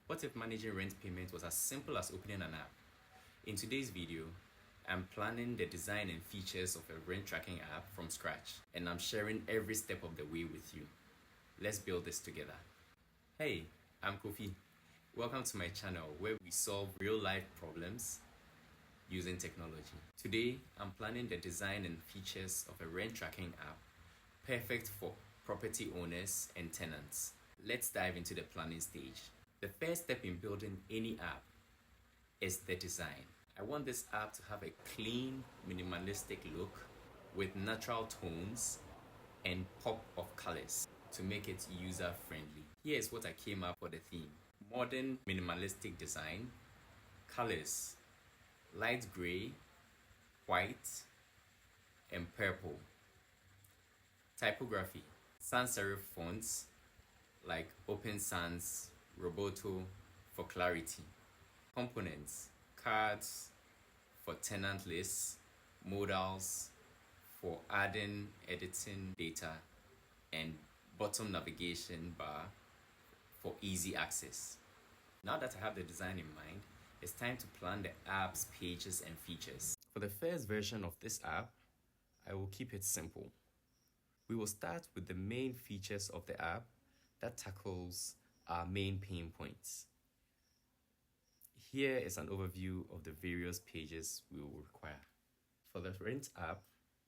What if managing rent payment was as simple as opening an app? In today's video, I'm planning the design and features of a rent tracking app from scratch, and I'm sharing every step of the way with you. Let's build this together. Hey, I'm Kofi. Welcome to my channel where we solve real-life problems using technology. Today, I'm planning the design and features of a rent tracking app perfect for property owners and tenants. Let's dive into the planning stage. The first step in building any app is the design. I want this app to have a clean, minimalistic look with natural tones and pop of colors to make it user-friendly. Here's what I came up for the theme. Modern minimalistic design, colors, light gray, white, and purple. Typography, sans serif fonts like Open Sans, Roboto for clarity. Components, cards for tenant lists, modals for adding, editing data, and bottom navigation bar for easy access. Now that I have the design in mind, it's time to plan the app's pages and features. For the first version of this app, I will keep it simple. We will start with the main features of the app that tackles our main pain points. Here is an overview of the various pages we will require. For the Rent app,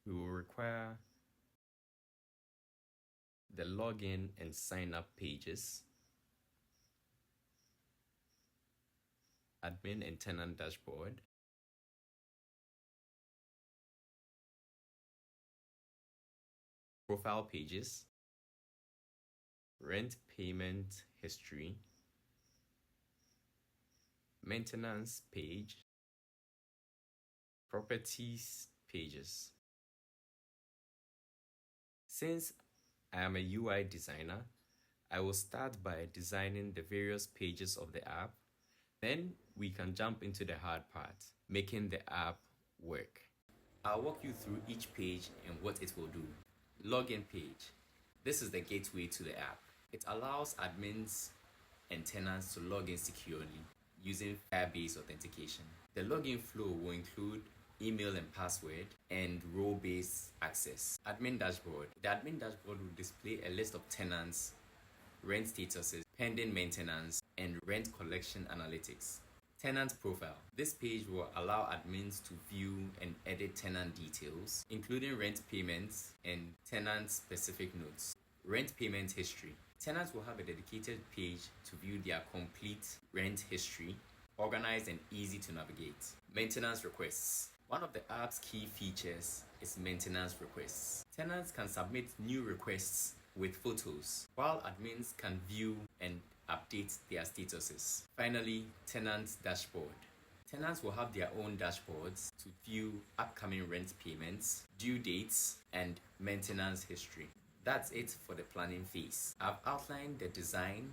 we will require the login and sign up pages, admin and tenant dashboard, profile pages, rent payment history, maintenance page, properties pages. Since I am a UI designer, I will start by designing the various pages of the app. Then we can jump into the hard part, making the app work. I'll walk you through each page and what it will do. Login page. This is the gateway to the app. It allows admins and tenants to log in securely using file-based authentication. The login flow will include email and password and role-based access. Admin dashboard. The admin dashboard will display a list of tenants, rent statuses, pending maintenance, and rent collection analytics. Tenant profile. This page will allow admins to view and edit tenant details, including rent payments and tenant-specific notes. Rent payment history. Tenants will have a dedicated page to view their complete rent history, organized and easy to navigate. Maintenance requests. One of the app's key features is maintenance requests. Tenants can submit new requests with photos, while admins can view and update their statuses. Finally, tenant dashboard. Tenants will have their own dashboards to view upcoming rent payments, due dates, and maintenance history. That's it for the planning phase. I've outlined the design,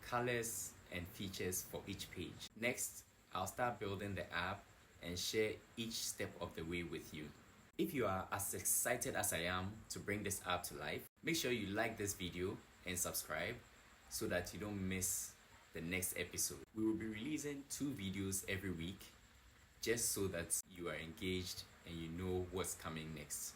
colors, and features for each page. Next, I'll start building the app and share each step of the way with you. If you are as excited as I am to bring this app to life, make sure you like this video and subscribe so that you don't miss the next episode. We will be releasing 2 videos every week just so that you are engaged and you know what's coming next.